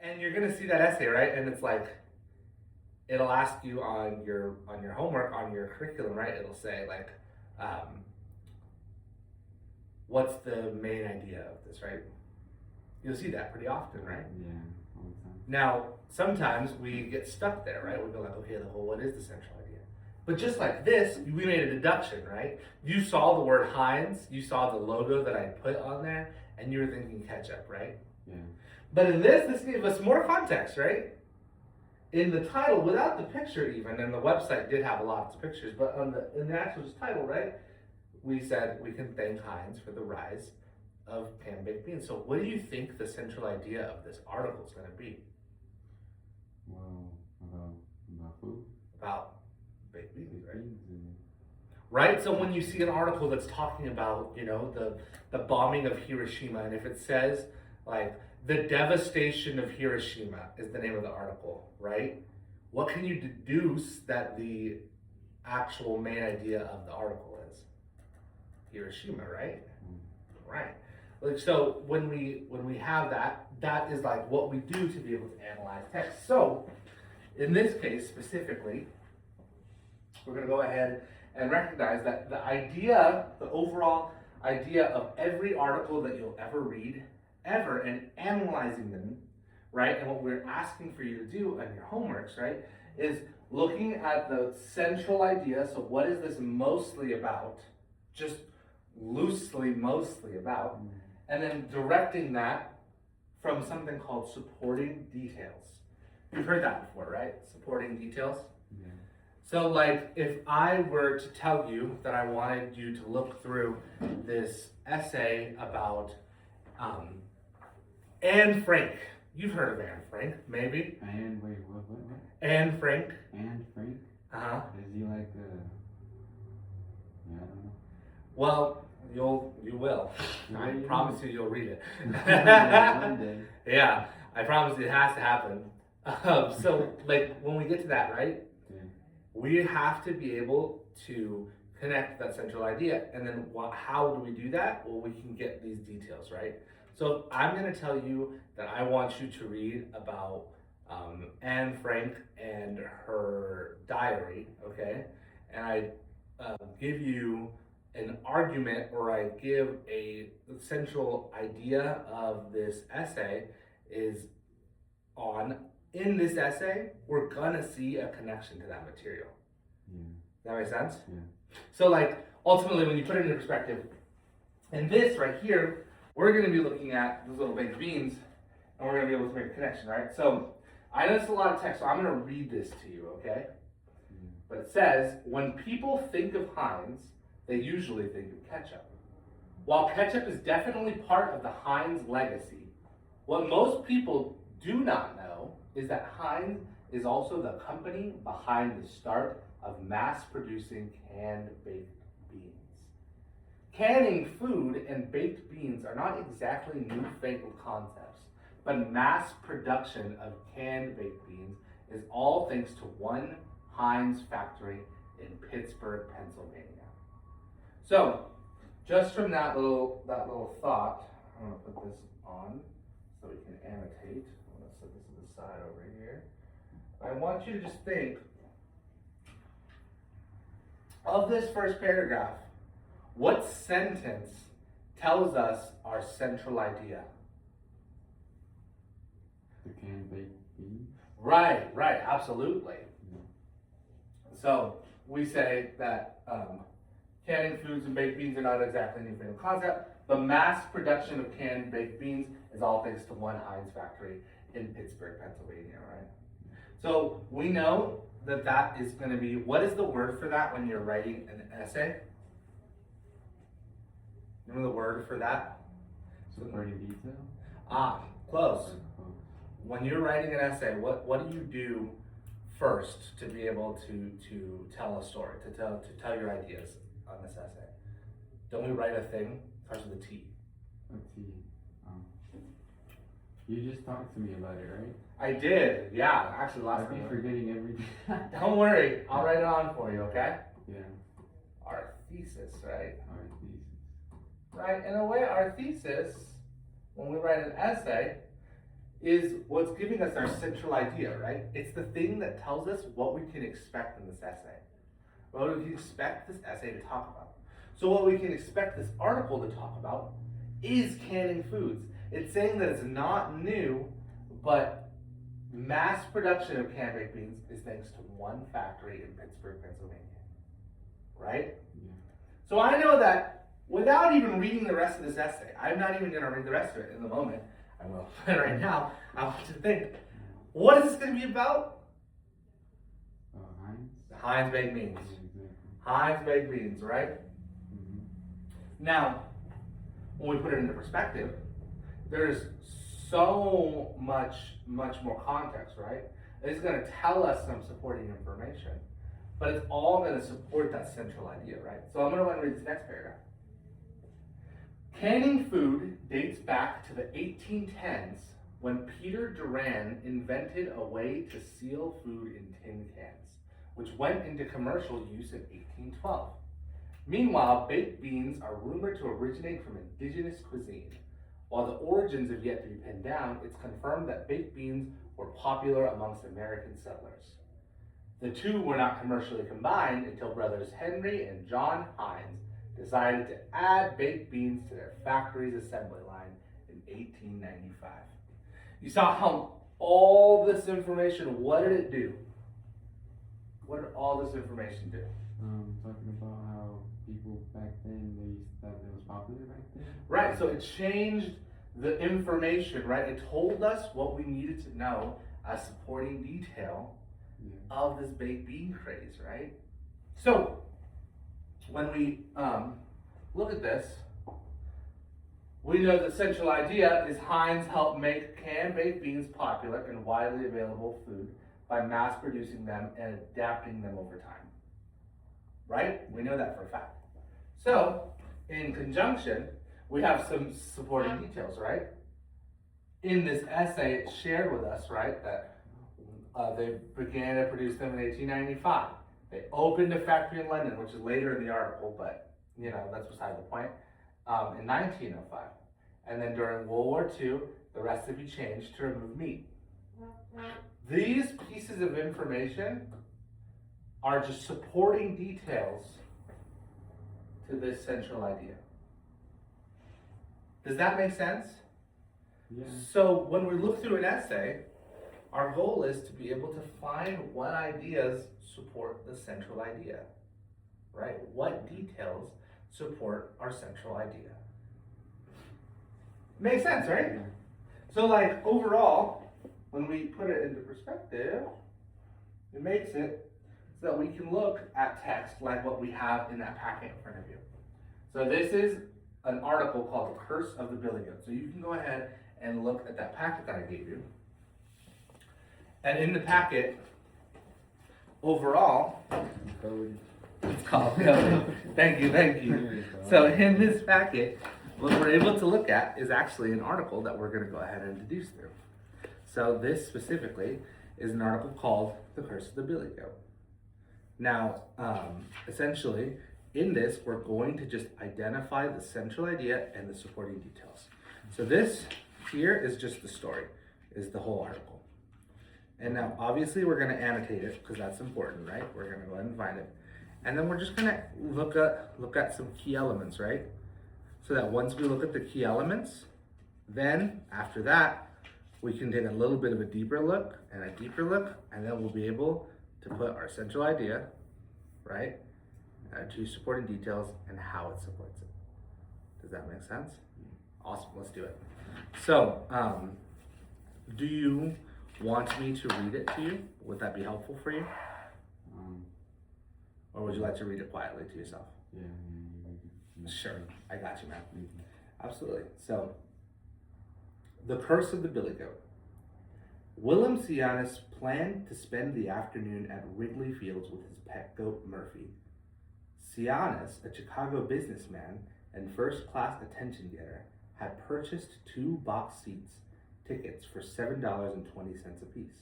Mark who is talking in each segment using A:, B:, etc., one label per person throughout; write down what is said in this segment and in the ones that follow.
A: And you're gonna see that essay, right? And it's like it'll ask you on your homework, on your curriculum, right? It'll say like, what's the main idea of this, right? You'll see that pretty often, right?
B: Yeah, all the time.
A: Now, sometimes we get stuck there, right? We go like, okay, well, what is the central idea? But just like this, we made a deduction, right? You saw the word Heinz, you saw the logo that I put on there, and you were thinking ketchup, right?
B: Yeah.
A: But in this gave us more context, right? In the title, without the picture even, and the website did have lots of pictures, but in the actual title, right? We said we can thank Heinz for the rise of canned baked beans. So what do you think the central idea of this article is going to be?
B: Well, about food.
A: About baked beans, right?
B: And...
A: Right? So when you see an article that's talking about, the bombing of Hiroshima, and if it says like the devastation of Hiroshima is the name of the article, right? What can you deduce that the actual main idea of the article is? Hiroshima, right? Right. Like, so when we have that is like what we do to be able to analyze text. So in this case specifically, we're going to go ahead and recognize that the overall idea of every article that you'll ever read, ever, and analyzing them, right? And what we're asking for you to do on your homeworks, right, is looking at the central idea. So what is this mostly about? Just loosely mostly about, and then directing that from something called supporting details. You've heard that before, right? Supporting details.
B: Yeah. So
A: like if I were to tell you that I wanted you to look through this essay about Anne Frank. You've heard of Anne Frank, maybe?
B: And wait, what?
A: Anne Frank.
B: Anne Frank?
A: Uh-huh.
B: Is he like yeah, I don't know.
A: Well, you will. I promise you'll read it.
B: One day.
A: Yeah, I promise it has to happen. So, like, when we get to that, right?
B: Yeah.
A: We have to be able to connect that central idea. And then how do we do that? Well, we can get these details, right? So I'm going to tell you that I want you to read about Anne Frank and her diary, okay? And I give you an argument, or I give a central idea of this essay is in this essay, we're gonna see a connection to that material.
B: Yeah.
A: Does that make sense?
B: Yeah.
A: So like, ultimately, when you put it into perspective, in this right here, we're gonna be looking at those little baked beans, and we're gonna be able to make a connection, right? So, I know it's a lot of text, so I'm gonna read this to you, okay?
B: Yeah.
A: But it says, when people think of Heinz, they usually think of ketchup. While ketchup is definitely part of the Heinz legacy, what most people do not know is that Heinz is also the company behind the start of mass producing canned baked beans. Canning food and baked beans are not exactly newfangled concepts, but mass production of canned baked beans is all thanks to one Heinz factory in Pittsburgh, Pennsylvania. So, just from that little thought, I'm going to put this on so we can annotate. I'm going to set this to the side over here. I want you to just think of this first paragraph. What sentence tells us our central idea?
B: The canned baked beans?
A: Right, absolutely. Yeah. So, we say that canning foods and baked beans are not exactly a newfangled concept. The mass production of canned baked beans is all thanks to one Heinz factory in Pittsburgh, Pennsylvania, right? So we know that is going to be, what is the word for that when you're writing an essay? You know the word for that?
B: Supporting detail?
A: Close. When you're writing an essay, what do you do first to be able to tell a story, to tell your ideas on this essay? Don't we write a thing? Starts with a T.
B: A T. You just talked to me about it, right?
A: I did, yeah. Actually, last
B: I've been
A: time.
B: forgetting everything.
A: Don't worry, I'll write it on for you, okay?
B: Yeah.
A: Our thesis, right?
B: Our thesis.
A: Right, in a way, our thesis, when we write an essay, is what's giving us our central idea, right? It's the thing that tells us what we can expect in this essay. What we can expect this essay to talk about. So what we can expect this article to talk about is canning foods. It's saying that it's not new, but mass production of canned baked beans is thanks to one factory in Pittsburgh, Pennsylvania. Right?
B: Yeah.
A: So I know that without even reading the rest of this essay, I'm not even going to read the rest of it in the moment. I will. But right now, I want you to think, what is this going to be about?
B: Heinz?
A: Heinz baked beans.
B: Yeah, exactly.
A: Heinz baked beans, right?
B: Mm-hmm.
A: Now, when we put it into perspective, there's so much more context, right? It's going to tell us some supporting information, but it's all going to support that central idea, right? So I'm going to want to read this next paragraph. Canning food dates back to the 1810s when Peter Duran invented a way to seal food in tin cans, which went into commercial use in 1812. Meanwhile, baked beans are rumored to originate from indigenous cuisine. While the origins have yet to be pinned down, it's confirmed that baked beans were popular amongst American settlers. The two were not commercially combined until brothers Henry and John Heinz decided to add baked beans to their factory's assembly line in 1895. You saw how all this information, what did it do? What did all this information do?
B: Talking about how people back then, they thought it was popular back then.
A: Right, so it changed the information, right? It told us what we needed to know as supporting detail of this baked bean craze, right? So, when we look at this, we know the central idea is Heinz helped make canned baked beans popular and widely available food by mass producing them and adapting them over time. Right? We know that for a fact. So, in conjunction, we have some supporting details, right? In this essay, it shared with us, right, that they began to produce them in 1895. They opened a factory in London, which is later in the article, but that's beside the point, in 1905. And then during World War II, the recipe changed to remove meat. These pieces of information are just supporting details to this central idea. Does that make sense?
B: Yeah.
A: So when we look through an essay, our goal is to be able to find what ideas support the central idea, right? What details support our central idea? Makes sense, right?
B: Yeah.
A: So like overall, when we put it into perspective, it makes it so that we can look at text like what we have in that packet in front of you. So this is an article called The Curse of the Billy Goat. So you can go ahead and look at that packet that I gave you. And in the packet, overall,
B: Code.
A: it's called code. Thank you. So in this packet, what we're able to look at is actually an article that we're going to go ahead and deduce through. So this specifically is an article called The Curse of the Billy Goat. Now, essentially, in this, we're going to just identify the central idea and the supporting details. So this here is just the story, is the whole article. And now, obviously, we're going to annotate it because that's important, right? We're going to go ahead and find it. And then we're just going to look at some key elements, right? So that once we look at the key elements, then after that, we can take a little bit of a deeper look, and then we'll be able to put our central idea, right? To supporting details and how it supports it. Does that make sense? Awesome, let's do it. So, do you want me to read it to you? Would that be helpful for you? Or would you like to read it quietly to yourself?
B: Yeah.
A: Sure, I got you, man. Absolutely. So, The Curse of the Billy Goat. Willem Sianis planned to spend the afternoon at Wrigley Fields with his pet goat, Murphy. Sianis, a Chicago businessman and first-class attention-getter, had purchased 2 box tickets for $7.20 apiece.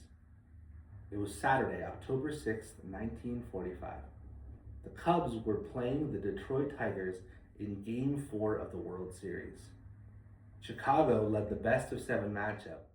A: It was Saturday, October 6th, 1945. The Cubs were playing the Detroit Tigers in Game 4 of the World Series. Chicago led the best-of-7 matchup,